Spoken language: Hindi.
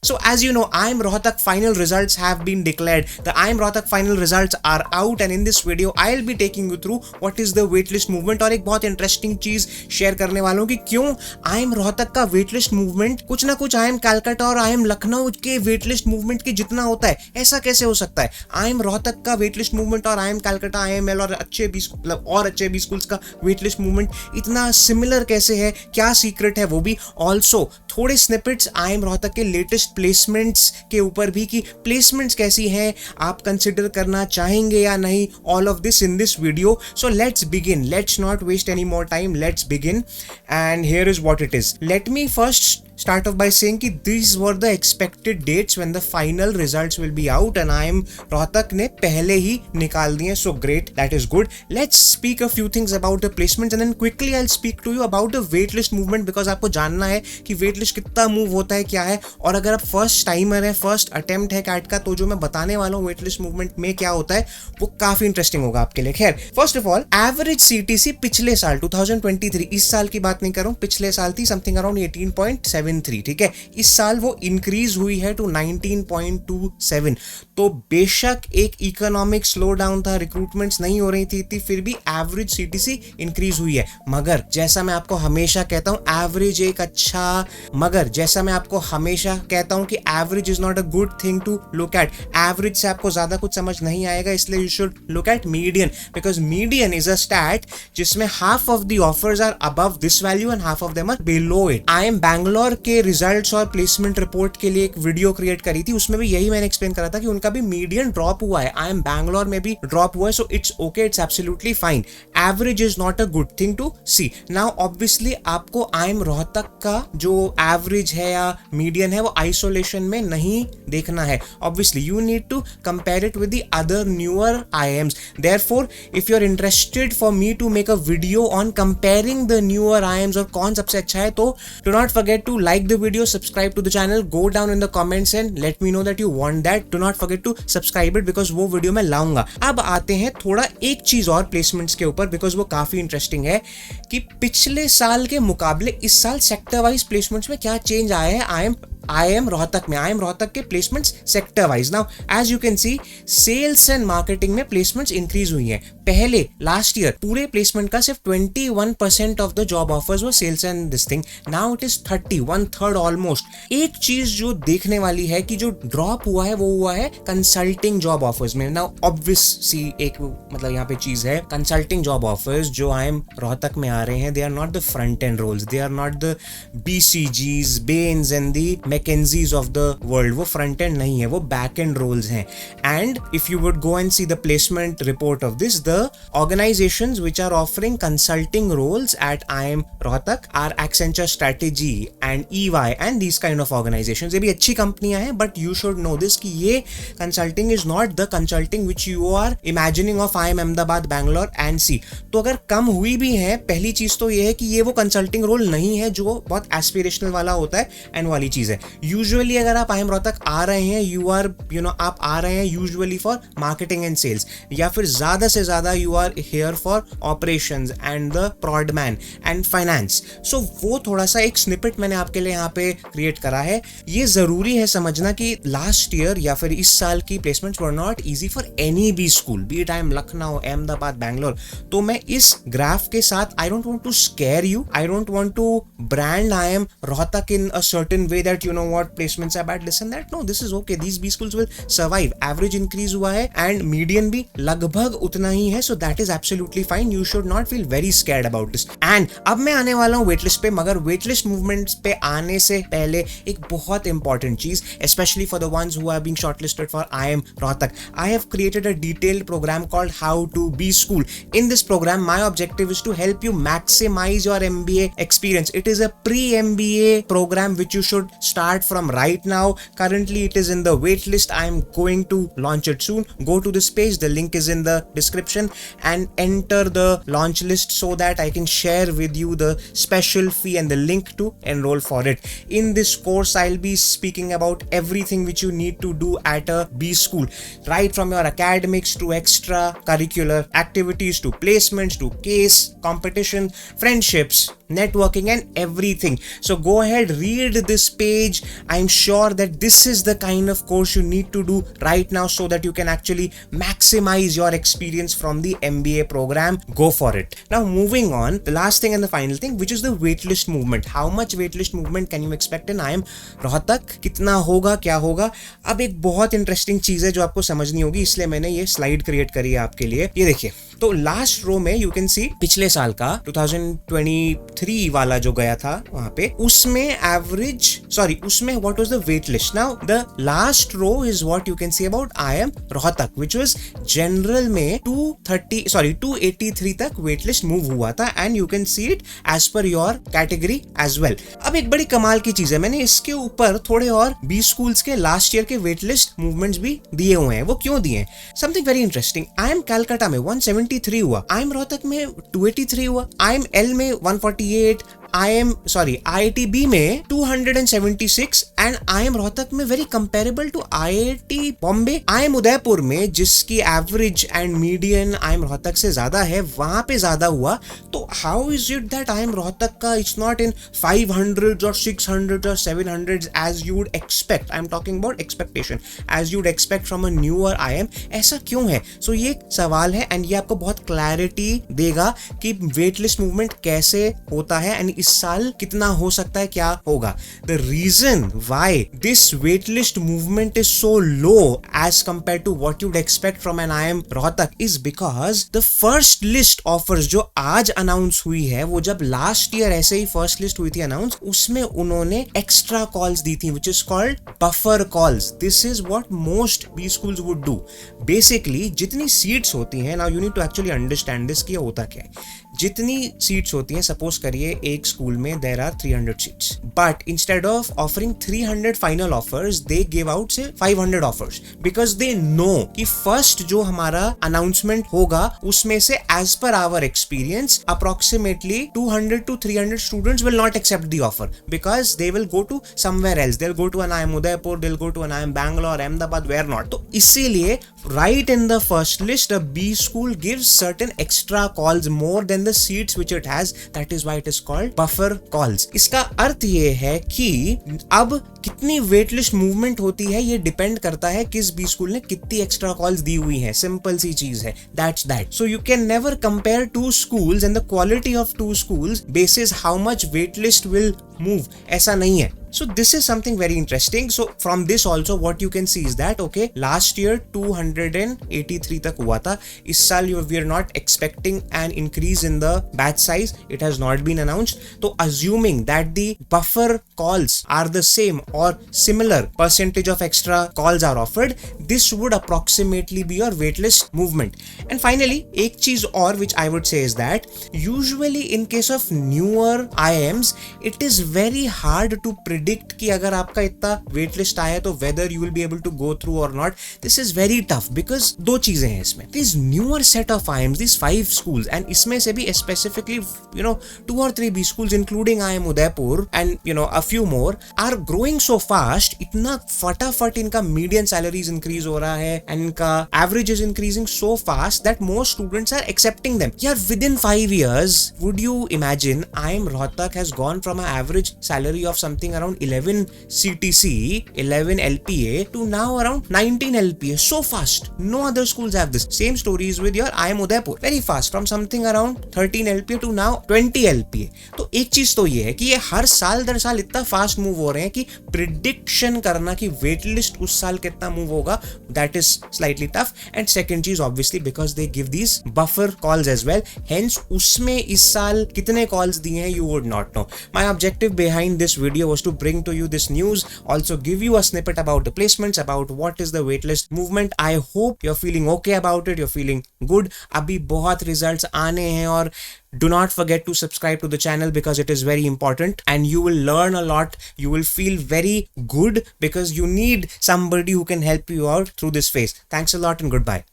So as you know, IIM Rohtak final results have been declared. The IIM Rohtak final results are out, and in this video I'll be taking you through what is the waitlist movement. और एक बहुत इंटरेस्टिंग चीज शेयर करने वालों कि क्यों IIM Rohtak का वेटलिस्ट मूवमेंट कुछ ना कुछ IIM कलकत्ता और IIM लखनऊ के वेटलिस्ट मूवमेंट के जितना होता है. ऐसा कैसे हो सकता है? IIM Rohtak का वेटलिस्ट मूवमेंट और IIM कलकत्ता, IIML और अच्छे बी स्कूल्स का वेटलिस्ट मूवमेंट इतना सिमिलर कैसे है? क्या सीक्रेट है वो भी? ऑल्सो थोड़े स्निपेट्स IIM Rohtak के लेटेस्ट प्लेसमेंट्स के ऊपर भी कि प्लेसमेंट्स कैसी हैं, आप कंसिडर करना चाहेंगे या नहीं. All of this in this video. So let's begin. Let's not waste any more time. Let's begin. And here is what it is. Let me first start off by saying that these were the expected dates when the final results will be out, and IIM Rohtak ने पहले ही निकाल दिए. So great, that is good. Let's speak a few things about the placements and then quickly I'll speak to you about the waitlist movement, because आपको जानना है कि waitlist कितना मूव होता है, क्या है. और अगर आप फर्स्ट टाइमर है, फर्स्ट अटेम्प्ट है कैट का, तो जो मैं बताने वाला हूँ waitlist movement में क्या होता है वो काफी इंटरेस्टिंग होगा आपके लिए. खैर, first of all average CTC पिछले साल 2023, इस साल की बात नहीं कर रहा हूँ, पिछले साल थी समथिंग अराउंड 18.73. ठीक है, इस साल वो इंक्रीज हुई है टू 19.27. तो बेशक एक इकोनॉमिक स्लो डाउन था, रिक्रूटमेंट्स नहीं हो रही थी, फिर भी एवरेज CTC इंक्रीज हुई है. मगर जैसा मैं आपको हमेशा कहता हूं, एवरेज एक अच्छा, मगर जैसा मैं आपको हमेशा कहता हूं कि average is not a good thing to look at. Average से आपको ज्यादा कुछ समझ नहीं आएगा, इसलिए you should look at median, because median is a stat जिसमें half of the offers are above this value and half of them are below it. IIM Bangalore के रिजल्ट्स और प्लेसमेंट रिपोर्ट के लिए एक वीडियो क्रिएट करी थी, उसमें भी यही मैंने एक्सप्लेन करा था कि उनका भी मीडियन ड्रॉप हुआ है, IIM बैंगलोर में भी ड्रॉप हुआ है. So it's okay, it's absolutely fine. Average is not a good thing to see. Now obviously आपको IIM Rohtak का जो एवरेज है या मीडियन है वो आइसोलेशन में नहीं देखना है. Obviously you need to compare it with the other newer IIMs. Therefore if you are interested for me to make a video on comparing the newer IIMs और कौन सबसे अच्छा है, तो do not forget to like the video, subscribe to the channel, go down in the comments and let me know that you want that. Do not forget to subscribe it because वो वीडियो मैं लाऊंगा. अब आते हैं थोड़ा एक चीज और प्लेसमेंट्स के ऊपर, बिकॉज वो काफी इंटरेस्टिंग है कि पिछले साल के मुकाबले इस साल सेक्टर वाइज प्लेसमेंट्स में क्या चेंज आया है IIM Rohtak में. IIM Rohtak के placements sector wise. Now as you can see, sales and marketing में प्लेसमेंट्स इंक्रीज हुई हैं. पहले लास्ट ईयर पूरे प्लेसमेंट का सिर्फ 21% ऑफ द जॉब ऑफर्स वो sales and this thing. Now it is 30, 1/3 almost. एक चीज जो देखने वाली है कि जो ड्रॉप हुआ है वो हुआ है कंसल्टिंग जॉब ऑफर्स में. नाउ ऑब्वियस सी एक मतलब यहाँ पे चीज है, कंसल्टिंग जॉब ऑफर्स जो IIM Rohtak में आ रहे हैं, they are not the front end roles, they are not the BCGs, Bains and the McKinseys of the world. वो फ्रंट एंड नहीं है, वो बैक एंड रोल्स हैं. And if you would go and see the placement report of this, the organizations which are offering consulting roles at IIM Rohtak are Accenture Strategy and EY and these kind of organizations. ये भी अच्छी कंपनियां हैं, but you should know this कि ये consulting is not the consulting which you are imagining of IIM Ahmedabad, Bangalore and C. तो अगर कम हुई भी है, पहली चीज तो ये है कि ये वो कंसल्टिंग रोल नहीं है जो बहुत एस्पिरेशनल वाला होता है एंड वाली चीज है. यूजुअली अगर आप IIM Rohtak आ रहे हैं, आप आ रहे हैं usually for marketing and sales, या फिर ज्यादा से ज्यादा you are here for operations and the प्रॉडमैन एंड फाइनेंस. सो वो थोड़ा सा एक स्निपेट मैंने आपके लिए यहाँ पे क्रिएट करा है. ये जरूरी है समझना कि लास्ट ईयर या फिर इस साल की placements were not easy for any B school, be it IIM Lucknow, Ahmedabad, Bangalore. तो मैं इस ग्राफ के साथ I don't want to scare you, I don't want to brand IIM Rohtak in a certain way that you know what placements are bad, this and that. No, this is okay. These B schools will survive. Average increase हुआ है and median भी लगभग उतना ही है, so that is absolutely fine. You should not feel very scared about this. And अब मैं आने वाला हूँ waitlist पे, मगर waitlist movements पे आने से पहले एक बहुत important चीज, especially for the ones who have been shortlisted for IIM Rohtak. I have created a detailed program called How to Be School. In this program, my objective is to help you maximize your MBA experience. It is a pre-MBA program which you should start from right now. Currently it is in the wait list. I am going to launch it soon. Go to this page, the link is in the description, and enter the launch list so that I can share with you the special fee and the link to enroll for it. In this course I'll be speaking about everything which you need to do at a B school, right from your academics to extra curricular activities to placements to case competition, friendships, networking and everything. So go ahead, read this page. I'm sure that this is the kind of course you need to do right now so that you can actually maximize your experience from the MBA program. Go for it. Now moving on, the last thing and the final thing, which is the waitlist movement. How much waitlist movement can you expect in IIM Rohtak? कितना होगा, क्या होगा? अब एक बहुत इंटरेस्टिंग चीज है जो आपको समझनी होगी, इसलिए मैंने ये स्लाइड क्रिएट करी है आपके लिए. ये देखिए, तो लास्ट रो में यू कैन सी पिछले साल का 2023 वाला जो गया था वहां पे, उसमें एवरेज, सॉरी उसमें what was the wait list. Now the last row is what you can see about IIM Rohtak, which was general में 283 तक वेट लिस्ट मूव हुआ था, and you can see it as per your category as well. अब एक बड़ी कमाल की चीज है, मैंने इसके ऊपर थोड़े और 20 स्कूल्स के लास्ट ईयर के वेट लिस्ट मूवमेंट्स भी दिए हुए हैं. वो क्यों दिए हैं? Something very interesting. IIM Calcutta में 173 हुआ, IIM रोहतक में 283 हुआ, IIM L में 148, IITB में 276 एंड IIM रोहतक में very comparable to IIT Bombay. IIM Udaipur में जिसकी average and median IIM Rohtak से ज्यादा है, वहां पे ज्यादा हुआ. तो how is it that IIM Rohtak का इट्स नॉट इन 500 और 600 और 700 as you would expect? I am talking about expectation, as you would expect from a newer IIM. ऐसा क्यों है? सो ये एक सवाल है एंड ये आपको बहुत क्लैरिटी देगा कि वेट लिस्ट मूवमेंट कैसे होता है एंड इस साल कितना हो सकता है, क्या होगा. The reason why this wait list movement is so low as compare to what you'd expect from an IIM Rohtak is because the first list offers जो आज अनाउंस हुई है, वो जब लास्ट ईयर ऐसे ही फर्स्ट लिस्ट हुई थी अनाउंस, उसमें उन्होंने एक्स्ट्रा कॉल्स दी थी which is called buffer calls. This is what most B schools would do. Basically जितनी सीट्स होती हैं, now you need to actually understand this कि ये होता क्या है. जितनी सीट्स होती हैं, सपोज करिए एक स्कूल में there are 300 seats, but instead of offering 300 final offers, they give out say 500 offers, because they know कि फर्स्ट जो हमारा अनाउंसमेंट होगा उसमें से as per our experience approximately 200 to 300 students will not accept the offer because they will go to somewhere else. They will go to an IIM Udaipur, they will go to an IIM Bangalore, Ahmedabad, where not. तो इसीलिए right in the first list a B school gives certain extra calls more than the seats which it has. That is why it is called buffer calls. इसका अर्थ ये है कि अब कितनी वेट लिस्ट मूवमेंट होती है ये डिपेंड करता है किस बी स्कूल ने कितनी एक्स्ट्रा कॉल्स दी हुई है. सिंपल सी चीज है, that's that. So you can never compare two schools and the quality of two schools basis how much wait list will move. ऐसा नहीं है. So this is something very interesting. So from this also what you can see is that okay, last year 283 तक हुआ था. इस साल we are not expecting an increase in the batch size. It has not been announced. So assuming that the buffer calls are the same or similar percentage of extra calls are offered, this would approximately be your waitlist movement. And finally, एक चीज और which I would say is that usually in case of newer IIMs, it is very hard to predict कि अगर आपका इतना वेट लिस्ट आया तो whether you will be able to go through और not. This is very tough because दो चीजें हैं इसमें. This newer set of IIMs, this 5 schools, and इसमें से भी specifically 2 or 3 B schools including IIM Udaipur and a few more are growing so fast. इतना फटाफट इनका मीडियन सैलरीज इंक्रीज हो रहा है एंड इनका average is increasing so fast that most students are accepting them. यार within 5 years would you imagine IIM Rohtak has gone from an average salary of something around 11 CTC, 11 LPA to now around 19 LPA. So fast. No other schools have this. Same stories with your IIM Udaipur. Very fast. From something around 13 LPA to now 20 LPA. तो एक चीज तो ये है कि ये हर साल दर साल इतना फास्ट मूव हो रहे हैं कि प्रिडिक्शन करना कि वेट लिस्ट उस साल कितना मूव होगा, that is slightly tough. And second चीज obviously because they give these buffer calls as well. Hence उसमें इस साल कितने calls दिए हैं you would not know. My objective behind this video was to bring to you this news, also give you a snippet about the placements, about what is the waitlist movement. I hope you're feeling okay about it, you're feeling good. अभी बहुत results आने हैं और do not forget to subscribe to the channel because it is very important and you will learn a lot. You will feel very good because you need somebody who can help you out through this phase. Thanks a lot and goodbye.